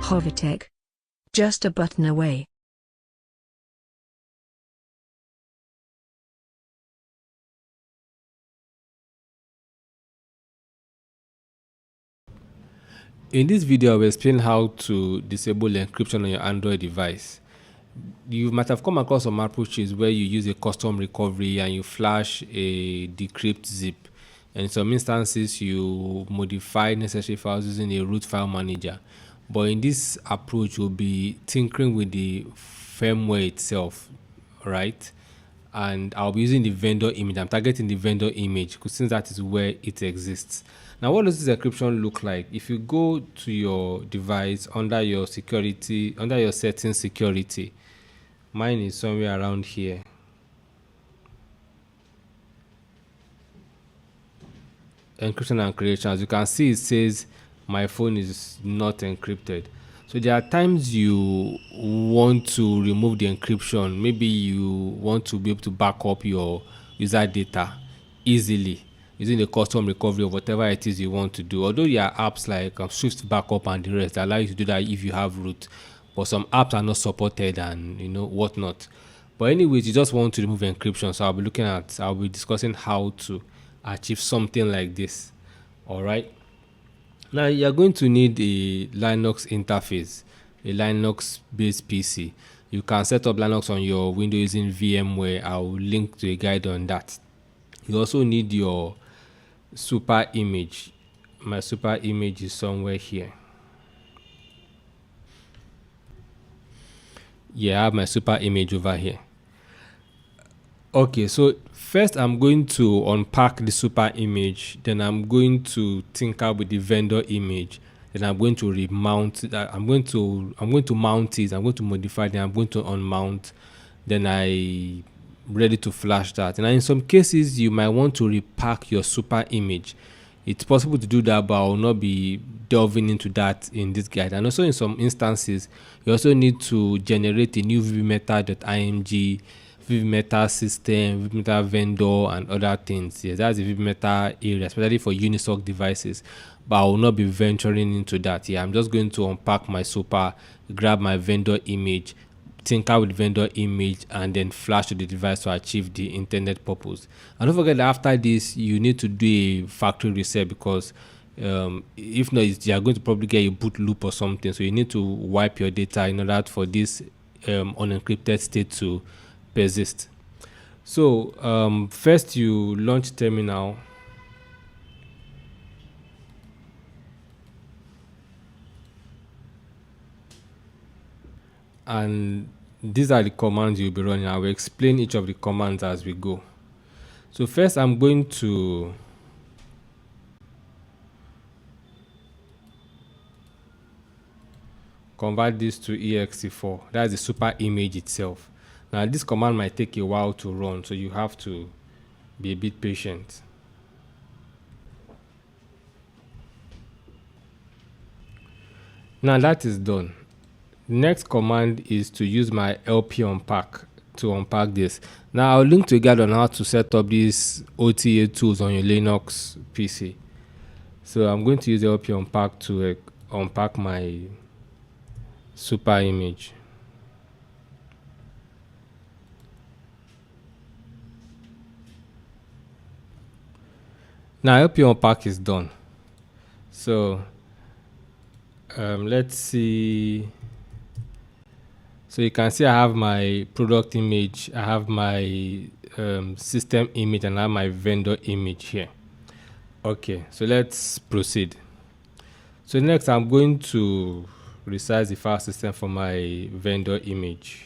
Hovertech. Just a button away. In this video, I will explain how to disable encryption on your Android device. You might have come across some approaches where you use a custom recovery and you flash a decrypt zip. And in some instances, you modify necessary files using a root file manager. But in this approach, we'll be tinkering with the firmware itself, right? And I'll be using the vendor image. I'm targeting the vendor image because since that is where it exists. Now, what does this encryption look like? If you go to your device under your security, under your settings security, mine is somewhere around here. Encryption and creation. As you can see, it says my phone is not encrypted. So there are times you want to remove the encryption. Maybe you want to be able to back up your user data easily using the custom recovery of whatever it is you want to do. Although there are apps like Swift Backup and the rest that allow you to do that if you have root, but some apps are not supported and whatnot. But anyways, you just want to remove encryption. So I'll be discussing how to achieve something like this. All right. Now you're going to need a Linux interface, a Linux based PC. You can set up Linux on your Windows using VMware. I'll link to a guide on that. You also need your super image. My super image is somewhere here. Yeah, I have my super image over here. Okay, so first I'm going to unpack the super image, then I'm going to tinker with the vendor image, then I'm going to remount that. I'm going to mount it, I'm going to modify it, I'm going to unmount, then I ready to flash that. And in some cases you might want to repack your super image. It's possible to do that, but I will not be delving into that in this guide. And also in some instances, you also need to generate a new vmeta.img, vmeta system, vmeta vendor, and other things. Yes, that's the vmeta area, especially for Unisoc devices. But I will not be venturing into that. Yeah, I'm just going to unpack my super, grab my vendor image, tinker with vendor image, and then flash to the device to achieve the intended purpose. And don't forget that after this, you need to do a factory reset because if not, you are going to probably get a boot loop or something. So you need to wipe your data in order for this unencrypted state to persist. So first you launch terminal. And these are the commands you'll be running. I will explain each of the commands as we go. So first I'm going to convert this to exe4. That's the super image itself. Now this command might take a while to run, so you have to be a bit patient. Now that is done. The next command is to use my LP unpack to unpack this. Now I'll link to a guide on how to set up these OTA tools on your Linux PC. So I'm going to use LP unpack to unpack my super image. Now LP unpack is done. So let's see. So you can see I have my product image, I have my system image, and I have my vendor image here. Okay, so let's proceed. So next I'm going to resize the file system for my vendor image.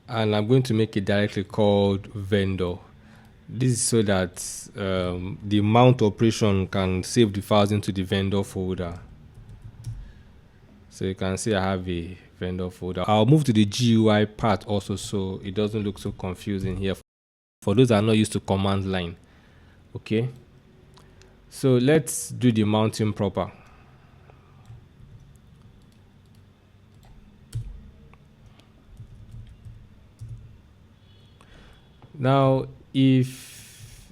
And I'm going to make it directly called vendor. This is so that the mount operation can save the files into the vendor folder. So you can see I have a vendor folder. I'll move to the GUI part also so it doesn't look so confusing here for those that are not used to command line. Okay, so let's do the mounting proper. Now, if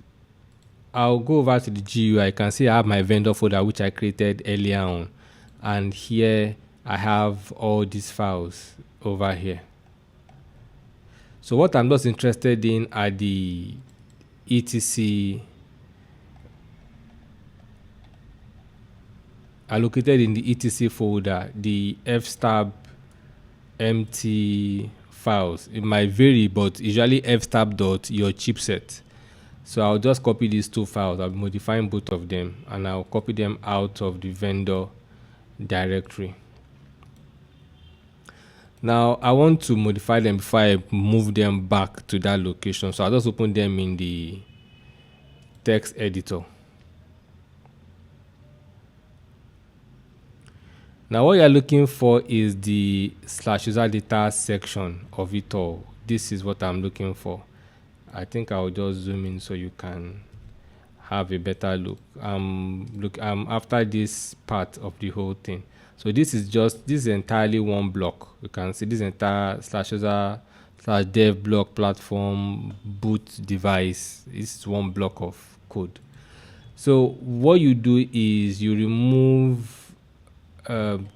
I'll go over to the GUI, you can see I have my vendor folder which I created earlier on, and here I have all these files over here. So what I'm just interested in are the etc allocated in the etc folder, the fstab empty files. It might vary, but usually fstab dot your chipset. So I'll just copy these two files. I'll be modifying both of them, and I'll copy them out of the vendor directory. Now I want to modify them before I move them back to that location. So I'll just open them in the text editor. Now what you're looking for is the /userdata section of it all. This is what I'm looking for. I think I'll just zoom in so you can have a better look. After this part of the whole thing. So this is entirely one block. You can see this entire /user/dev block platform boot device. This is one block of code. So what you do is you remove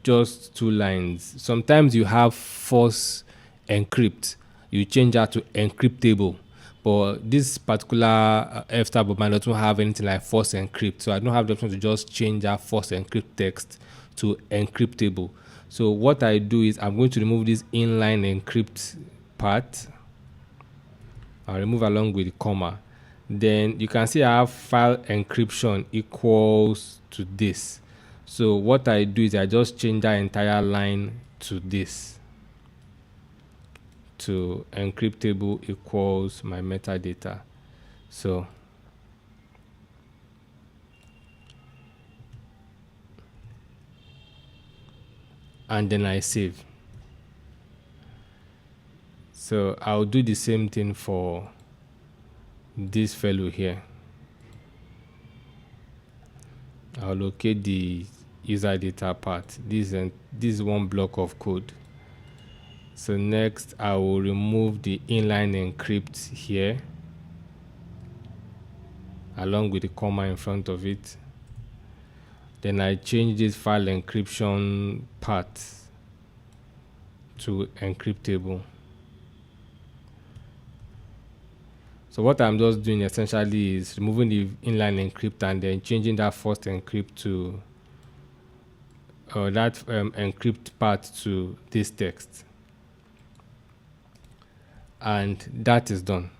just two lines. Sometimes you have force encrypt. You change that to encryptable. But this particular fstab of mine doesn't have anything like force encrypt. So I don't have the option to just change that force encrypt text to encryptable. So what I do is I'm going to remove this inline encrypt part. I'll remove along with the comma. Then you can see I have file encryption equals to this. So what I do is I just change that entire line to this, to encryptable equals my metadata. So and then I save. So I'll do the same thing for this fellow here. I'll locate the user data part. This is one block of code. So next I will remove the inline encrypt here along with the comma in front of it. Then I change this file encryption part to encryptable. So what I'm just doing essentially is removing the inline encrypt and then changing that first encrypt to that encrypt part to this text. And that is done.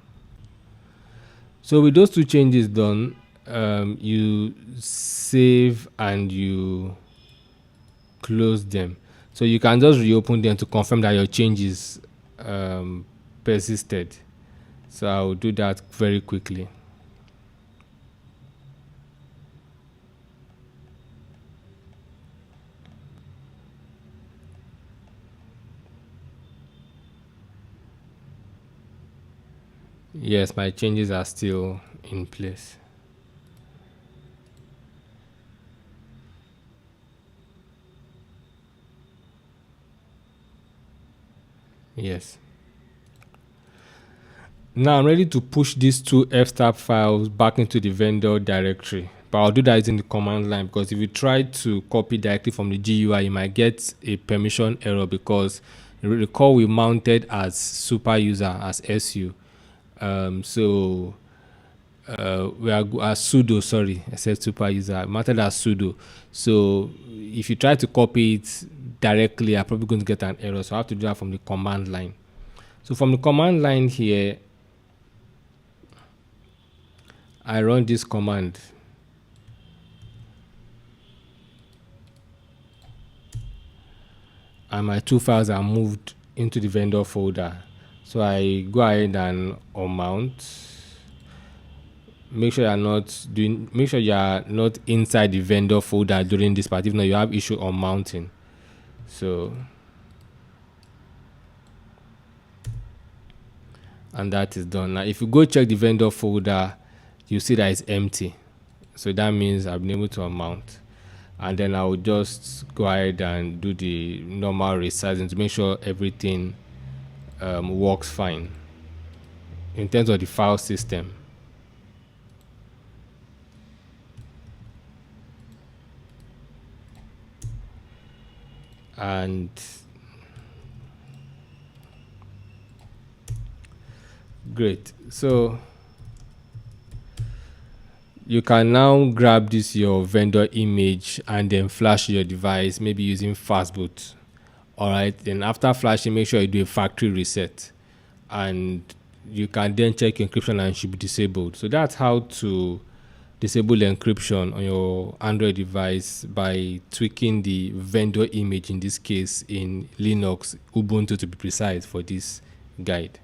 So with those two changes done, you save and you close them. So you can just reopen them to confirm that your changes persisted. So I will do that very quickly. Yes, my changes are still in place. Yes. Now I'm ready to push these two fstab files back into the vendor directory. But I'll do that using the command line, because if you try to copy directly from the GUI, you might get a permission error, because recall we mounted as super user as SU. So we are as sudo, sorry, I said super user, mounted as sudo. So if you try to copy it directly, I'm probably going to get an error. So I have to do that from the command line. So from the command line here, I run this command. And my two files are moved into the vendor folder. So I go ahead and unmount. Make sure you are not inside the vendor folder during this part. If not, you have issue on mounting. So, and that is done. Now if you go check the vendor folder, you see that it's empty. So that means I've been able to unmount. And then I will just go ahead and do the normal resizing to make sure everything works fine. in terms of the file system. And great. So you can now grab this your vendor image and then flash your device, maybe using fastboot. All right. Then after flashing, make sure you do a factory reset, and you can then check encryption and it should be disabled. So that's how to disable encryption on your Android device by tweaking the vendor image, in this case in Linux, Ubuntu to be precise, for this guide.